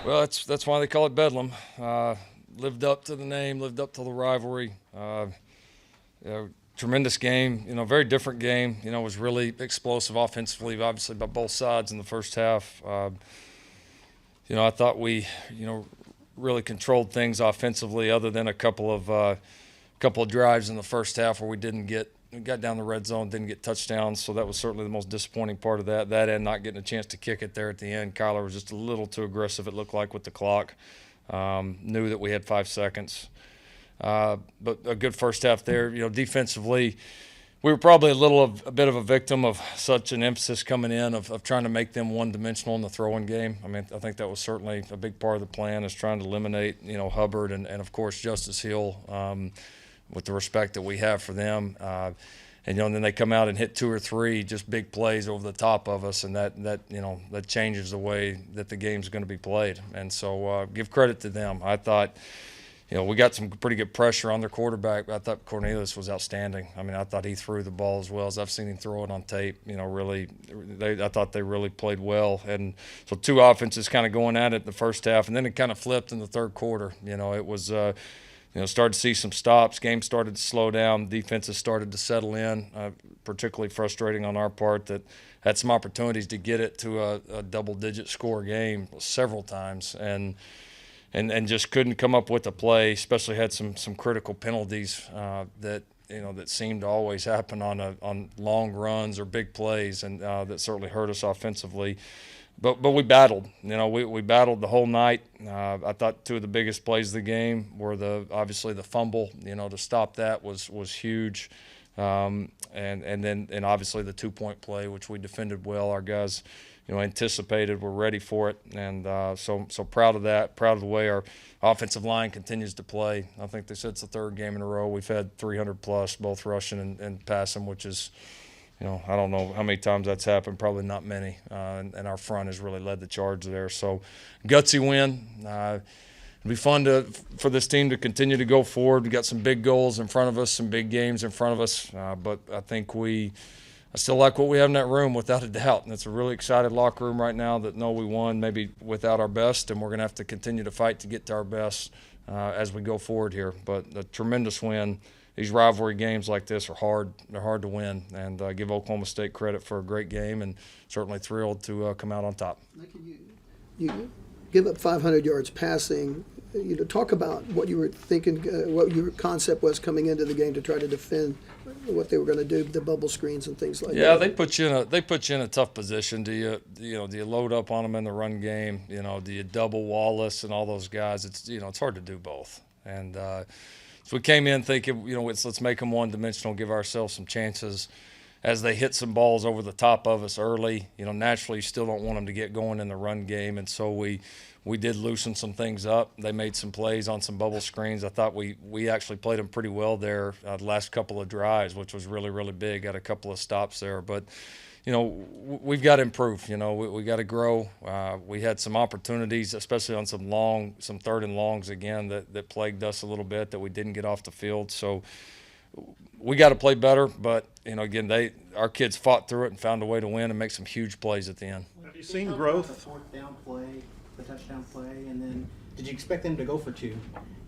Well, that's why they call it Bedlam. Lived up to the name, lived up to the rivalry. You know, tremendous game. Very different game. It was really explosive offensively, obviously by both sides in the first half. I thought we, really controlled things offensively, other than a couple of drives in the first half where we got down the red zone, didn't get touchdowns. So that was certainly the most disappointing part of that. That and not getting a chance to kick it there at the end. Kyler was just a little too aggressive, it looked like, with the clock. Knew that we had 5 seconds. But a good first half there. Defensively, we were probably a bit of a victim of such an emphasis coming in of trying to make them one-dimensional in the throwing game. I mean, I think that was certainly a big part of the plan, is trying to eliminate, Hubbard and of course, Justice Hill, with the respect that we have for them. And then they come out and hit 2 or 3 just big plays over the top of us, and that changes the way that the game's going to be played. And so give credit to them. I thought, we got some pretty good pressure on their quarterback. I thought Cornelius was outstanding. I mean, I thought he threw the ball as well as I've seen him throw it on tape. I thought they really played well. And so 2 offenses kind of going at it in the first half, and then it kind of flipped in the third quarter. It was started to see some stops. Game started to slow down. Defenses started to settle in, particularly frustrating on our part that had some opportunities to get it to a double-digit score game several times. And just couldn't come up with a play. Especially had some critical penalties that seemed to always happen on long runs or big plays, and that certainly hurt us offensively. But we battled. We battled the whole night. I thought 2 of the biggest plays of the game were obviously the fumble. To stop that was huge, and then obviously the 2-point play, which we defended well. Our guys anticipated, we're ready for it, and so proud of that. Proud of the way our offensive line continues to play. I think they said it's the 3rd game in a row we've had 300 plus, both rushing and passing, which is, I don't know how many times that's happened. Probably not many. And our front has really led the charge there. So gutsy win. It'll be fun for this team to continue to go forward. We got some big goals in front of us, some big games in front of us, but I think I still like what we have in that room, without a doubt. And it's a really excited locker room right now that know we won, maybe without our best, and we're going to have to continue to fight to get to our best as we go forward here. But a tremendous win. These rivalry games like this are hard. They're hard to win, and give Oklahoma State credit for a great game, and certainly thrilled to come out on top. You give up 500 yards passing. Talk about what you were thinking, what your concept was coming into the game to try to defend what they were going to do, the bubble screens and things like that. Yeah, they put you in a tough position. Do you load up on them in the run game? Do you double Wallace and all those guys? It's hard to do both. And so we came in thinking, let's make them one-dimensional, give ourselves some chances. As they hit some balls over the top of us early, naturally you still don't want them to get going in the run game, and so we did loosen some things up. They made some plays on some bubble screens. I thought we actually played them pretty well there the last couple of drives, which was really, really big. Got a couple of stops there, but we've got to improve. We got to grow. We had some opportunities, especially on some 3rd and longs again that plagued us a little bit, that we didn't get off the field. So we got to play better, but again, our kids fought through it and found a way to win and make some huge plays at the end. Have you seen growth? The 4th down play, the touchdown play, and then did you expect them to go for 2?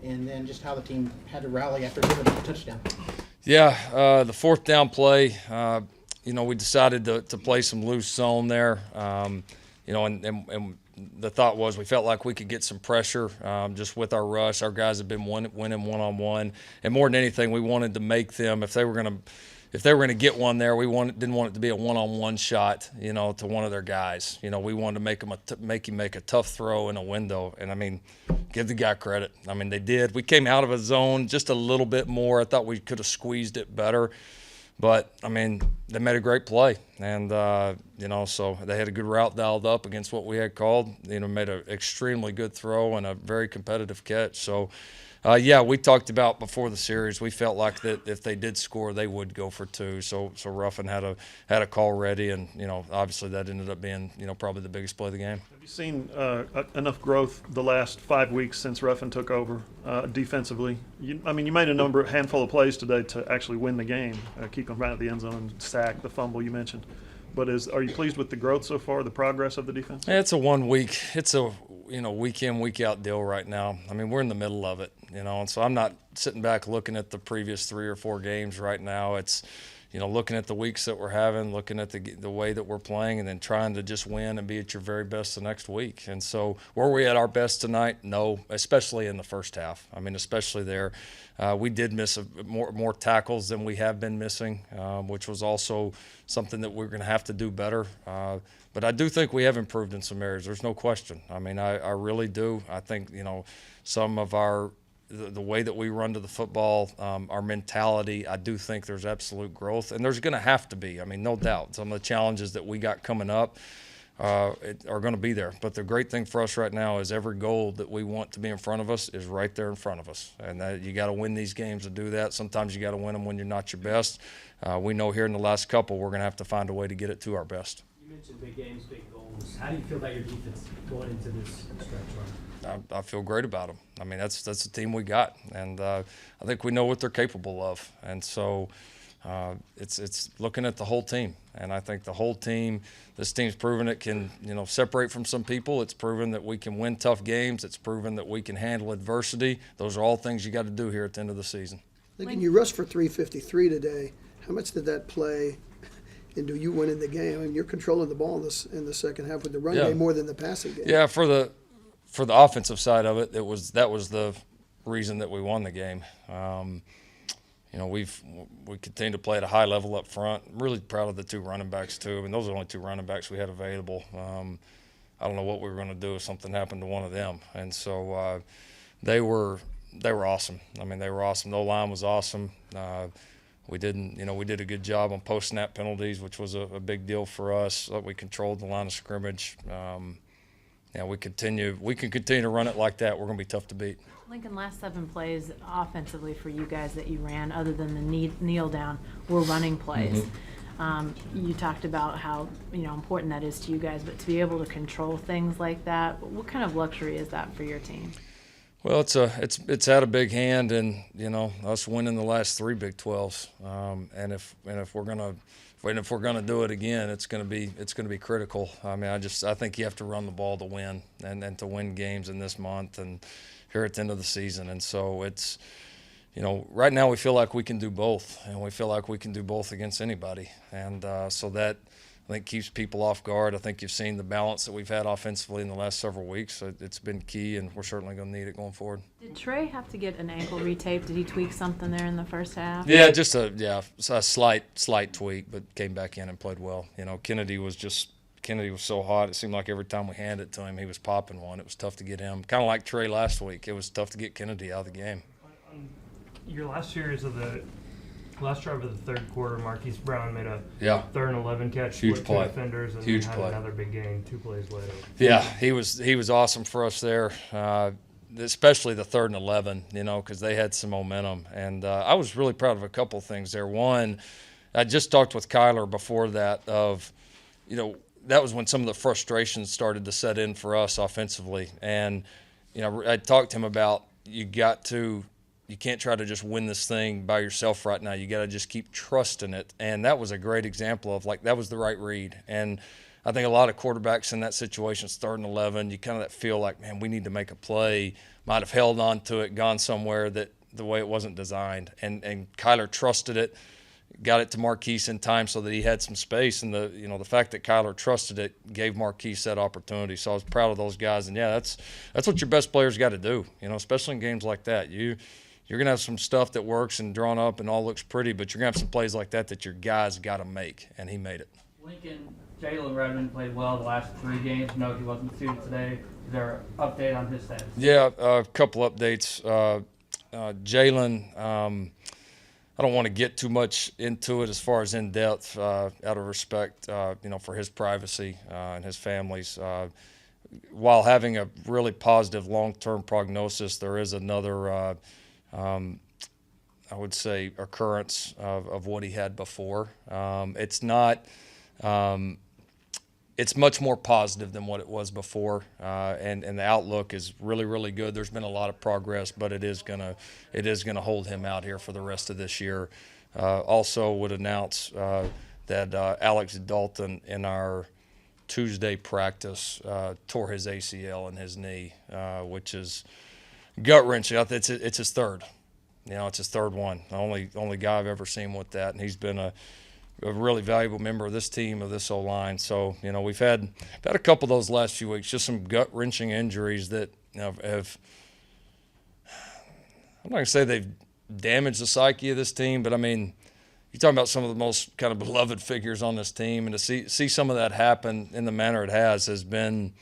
And then just how the team had to rally after giving up a touchdown. Yeah, the 4th down play. We decided to play some loose zone there. And the thought was we felt like we could get some pressure just with our rush. Our guys have been winning one-on-one, and more than anything, we wanted to make them, if they were going to get one there, didn't want it to be a one-on-one shot, to one of their guys. We wanted to make him make a tough throw in a window, and I mean, give the guy credit. I mean, they did. We came out of a zone just a little bit more. I thought we could have squeezed it better. But, I mean, they made a great play, and, so they had a good route dialed up against what we had called. Made an extremely good throw and a very competitive catch. So, we talked about before the series, we felt like that if they did score, they would go for 2. So Ruffin had a call ready, and, obviously that ended up being, probably the biggest play of the game. Have you seen enough growth the last 5 weeks since Ruffin took over defensively? You made a handful of plays today to actually win the game, keep them right at the end zone, sack, the fumble you mentioned. But are you pleased with the growth so far, the progress of the defense? Yeah, it's a 1 week. It's a week in, week out deal right now. I mean, we're in the middle of it, and so I'm not sitting back looking at the previous 3 or 4 games right now. It's, looking at the weeks that we're having, looking at the way that we're playing, and then trying to just win and be at your very best the next week. And so were we at our best tonight? No, especially in the first half. I mean, especially there. We did miss more tackles than we have been missing, which was also something that we're going to have to do better. But I do think we have improved in some areas. There's no question. I mean, I really do. I think, some of the way that we run to the football, our mentality, I do think there's absolute growth. And there's going to have to be. I mean, no doubt. Some of the challenges that we got coming up are going to be there. But the great thing for us right now is every goal that we want to be in front of us is right there in front of us. And you got to win these games to do that. Sometimes you got to win them when you're not your best. We know here in the last couple we're going to have to find a way to get it to our best. You mentioned big games, big goals. How do you feel about your defense going into this stretch run? I feel great about them. I mean, that's the team we got, and I think we know what they're capable of. And so it's looking at the whole team, and I think the whole team, this team's proven it can separate from some people. It's proven that we can win tough games. It's proven that we can handle adversity. Those are all things you got to do here at the end of the season. Lincoln, you rushed for 353 today. How much did that play into you winning the game? I mean, you're controlling the ball in the second half with the run game more than the passing game. Yeah, for the offensive side of it, that was the reason that we won the game. We continue to play at a high level up front. I'm really proud of the 2 running backs too. I mean, those are the only 2 running backs we had available. I don't know what we were going to do if something happened to one of them. And so they were awesome. I mean, they were awesome. The line was awesome. We did a good job on post-snap penalties, which was a big deal for us. We controlled the line of scrimmage. We can continue to run it like that. We're going to be tough to beat. Lincoln, last 7 plays offensively for you guys that you ran, other than the kneel down, were running plays. You talked about how important that is to you guys, but to be able to control things like that, what kind of luxury is that for your team? Well, it's had a big hand in us winning the last 3 Big 12s, and if we're gonna do it again, it's gonna be critical. I mean, I think you have to run the ball to win and to win games in this month and here at the end of the season. And so it's right now we feel like we can do both, and we feel like we can do both against anybody, and so that I think keeps people off guard. I think you've seen the balance that we've had offensively in the last several weeks. It's been key, and we're certainly going to need it going forward. Did Trey have to get an ankle retaped? Did he tweak something there in the first half? Yeah, just a slight tweak, but came back in and played well. Kennedy was so hot. It seemed like every time we handed it to him, he was popping one. It was tough to get him. Kind of like Trey last week. It was tough to get Kennedy out of the game. Your last series of the last drive of the third quarter, Marquise Brown made a 3rd and 11 catch, huge with play, 2 defenders, and huge had play. Another big game 2 plays later. Yeah, he was awesome for us there, especially the 3rd and 11, because they had some momentum, and I was really proud of a couple things there. One, I just talked with Kyler before that that was when some of the frustrations started to set in for us offensively, and I talked to him about you can't try to just win this thing by yourself right now. You got to just keep trusting it. And that was a great example of that was the right read. And I think a lot of quarterbacks in that situation, it's 3rd and 11, you kind of feel like, man, we need to make a play. Might have held on to it, gone somewhere that the way it wasn't designed. And Kyler trusted it, got it to Marquise in time so that he had some space. And the fact that Kyler trusted it gave Marquise that opportunity. So I was proud of those guys. And yeah, that's what your best players got to do. Especially in games like that. You're going to have some stuff that works and drawn up and all looks pretty, but you're going to have some plays like that your guys got to make, and he made it. Lincoln, Jalen Redmond played well the last 3 games. No, he wasn't suited today. Is there an update on his status? Yeah, a couple updates. Jalen, I don't want to get too much into it as far as in depth, out of respect, for his privacy and his family's. While having a really positive long-term prognosis, there is another I would say occurrence of what he had before. It's not. It's much more positive than what it was before, and the outlook is really, really good. There's been a lot of progress, but it is gonna hold him out here for the rest of this year. Also would announce that Alex Dalton in our Tuesday practice tore his ACL in his knee, which is gut-wrenching. It's his third. It's his third one. The only guy I've ever seen with that, and he's been a really valuable member of this team, of this O-line. So, we've had a couple of those last few weeks, just some gut-wrenching injuries that have I'm not going to say they've damaged the psyche of this team, but, I mean, you're talking about some of the most kind of beloved figures on this team, and to see some of that happen in the manner it has been,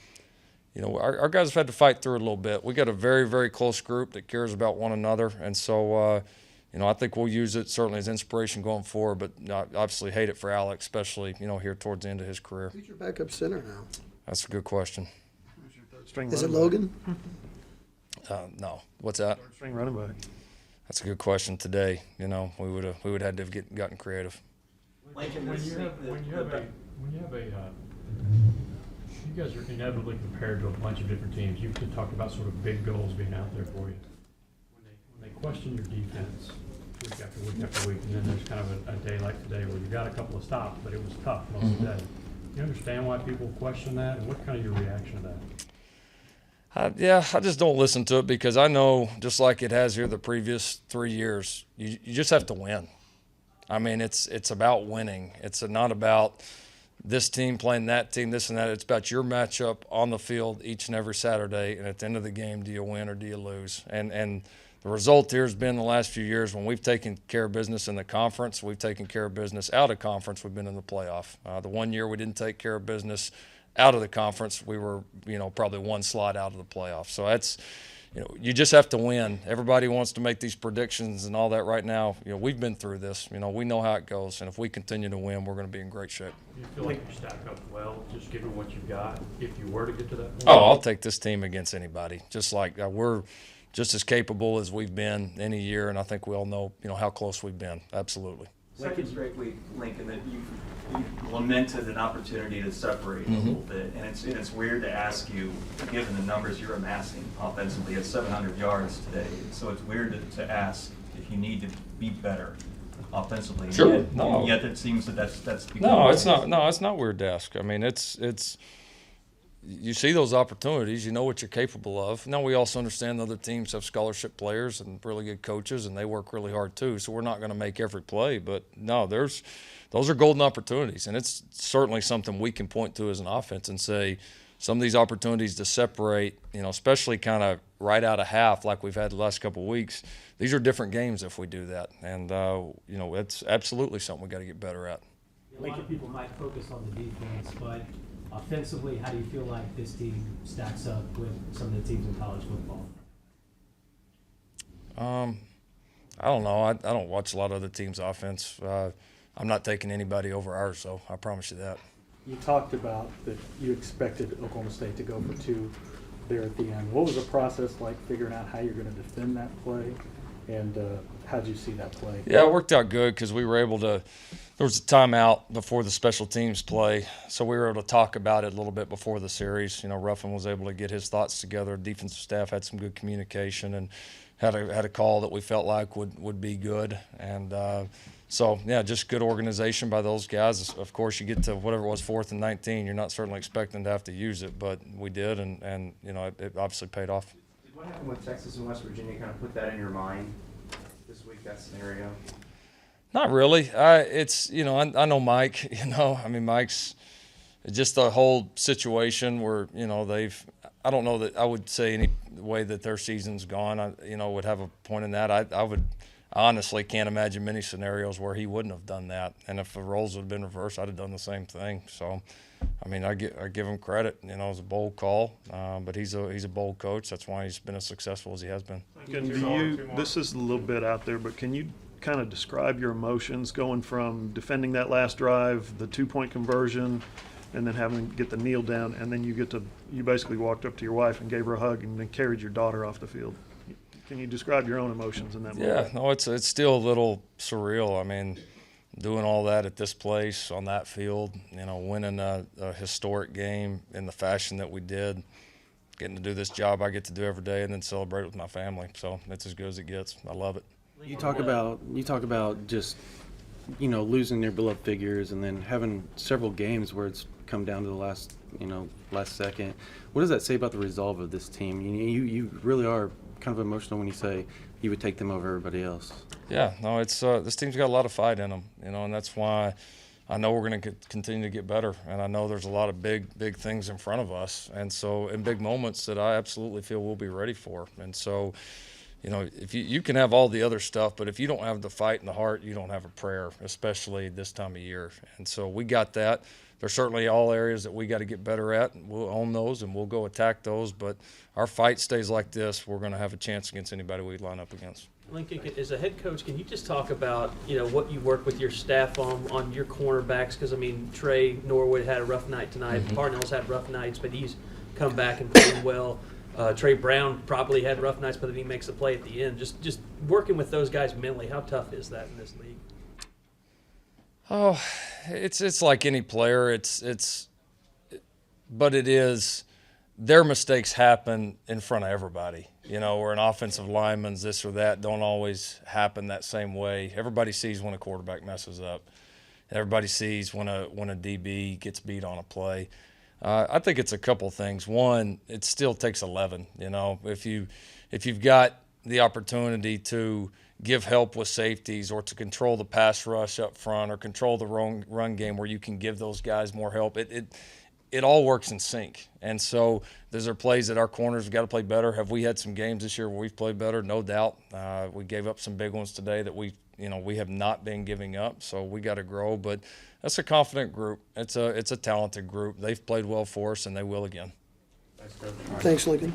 our guys have had to fight through it a little bit. We got a very, very close group that cares about one another, and so, I think we'll use it certainly as inspiration going forward, but I obviously hate it for Alex, especially, here towards the end of his career. Who's your backup center now? That's a good question. String Is it running back. Logan? No. What's that? Third string running back. That's a good question today. We would had to have gotten creative. When you guys are inevitably compared to a bunch of different teams, you've talked about sort of big goals being out there for you. When they question your defense week after week after week, and then there's kind of a day like today where you got a couple of stops, but it was tough most of the day. You understand why people question that, and what kind of your reaction to that? I just don't listen to it because I know, just like it has here the previous 3 years, you just have to win. I mean, it's about winning. It's not about this team playing that team, this and that. It's about your matchup on the field each and every Saturday, and at the end of the game, do you win or do you lose? And the result here has been the last few years when we've taken care of business in the conference, we've taken care of business out of conference, we've been in the playoff. The 1 year we didn't take care of business out of the conference, we were, probably one slot out of the playoffs. So that's, you just have to win. Everybody wants to make these predictions and all that right now. We've been through this. We know how it goes. And if we continue to win, we're going to be in great shape. Do you feel like you stack up well, just given what you've got, if you were to get to that point? Oh, I'll take this team against anybody. Just like we're just as capable as we've been any year, and I think we all know, how close we've been. Absolutely. Second straight week, Lincoln, that you've lamented an opportunity to separate a little bit, and it's weird to ask you, given the numbers you're amassing offensively at 700 yards today. So it's weird to ask if you need to be better offensively. Sure. Yet it seems that's No, it's not. No, it's not weird to ask. I mean, it's. You see those opportunities, you know what you're capable of. Now, we also understand other teams have scholarship players and really good coaches, and they work really hard too. So we're not going to make every play, but no, those are golden opportunities, and it's certainly something we can point to as an offense and say some of these opportunities to separate, especially kind of right out of half like we've had the last couple of weeks. These are different games if we do that, and it's absolutely something we got to get better at. A lot of people might focus on the defense, but offensively, how do you feel like this team stacks up with some of the teams in college football? I don't know. I don't watch a lot of other teams' offense. I'm not taking anybody over ours, though. I promise you that. You talked about that you expected Oklahoma State to go for two there at the end. What was the process like figuring out how you're going to defend that play, and how did you see that play? Yeah, it worked out good because we were able to – there was a timeout before the special teams play, so we were able to talk about it a little bit before the series. Ruffin was able to get his thoughts together. Defensive staff had some good communication and had a call that we felt like would be good. And so, yeah, just good organization by those guys. Of course, you get to whatever it was, 4th and 19. You're not certainly expecting to have to use it, but we did, and it obviously paid off. Did what happened with Texas and West Virginia kind of put that in your mind this week, that scenario? Not really. It's, I know Mike, Mike's just the whole situation where, I don't know that I would say any way that their season's gone, would have a point in that. I honestly can't imagine many scenarios where he wouldn't have done that. And if the roles would have been reversed, I'd have done the same thing. So, I give him credit. It was a bold call, but he's a bold coach. That's why he's been as successful as he has been. This is a little bit out there, but can you kind of describe your emotions going from defending that last drive, the 2-point conversion, and then having to get the kneel down, and then you basically walked up to your wife and gave her a hug and then carried your daughter off the field. Can you describe your own emotions in that moment? Yeah, no, it's still a little surreal. Doing all that at this place, on that field, winning a historic game in the fashion that we did, getting to do this job I get to do every day and then celebrate it with my family. So it's as good as it gets. I love it. You talk about just, losing their beloved figures and then having several games where it's come down to the last second. What does that say about the resolve of this team? You really are kind of emotional when you say you would take them over everybody else. Yeah, no, it's this team's got a lot of fight in them, and that's why I know we're going to continue to get better, and I know there's a lot of big things in front of us, and so in big moments that I absolutely feel we'll be ready for. And so, if you can have all the other stuff, but if you don't have the fight in the heart, you don't have a prayer, especially this time of year. And so we got that. There's certainly all areas that we got to get better at, and we'll own those and we'll go attack those. But our fight stays like this, we're going to have a chance against anybody we line up against. Lincoln, as a head coach, can you just talk about what you work with your staff on your cornerbacks? Because Trey Norwood had a rough night tonight. Parnell's had rough nights, but he's come back and played well. Trey Brown probably had rough nights, but then he makes a play at the end. Just working with those guys mentally, how tough is that in this league? Oh, it's like any player. But it is. Their mistakes happen in front of everybody. Or an offensive lineman's this or that don't always happen that same way. Everybody sees when a quarterback messes up. Everybody sees when a DB gets beat on a play. I think it's a couple things. One, it still takes 11. If you've got the opportunity to give help with safeties or to control the pass rush up front or control the run game where you can give those guys more help, it all works in sync. And so there's plays that our corners have got to play better. Have we had some games this year where we've played better? No doubt. We gave up some big ones today that we have not been giving up, so we got to grow. But that's a confident group. It's a talented group. They've played well for us, and they will again. Thanks, Lincoln.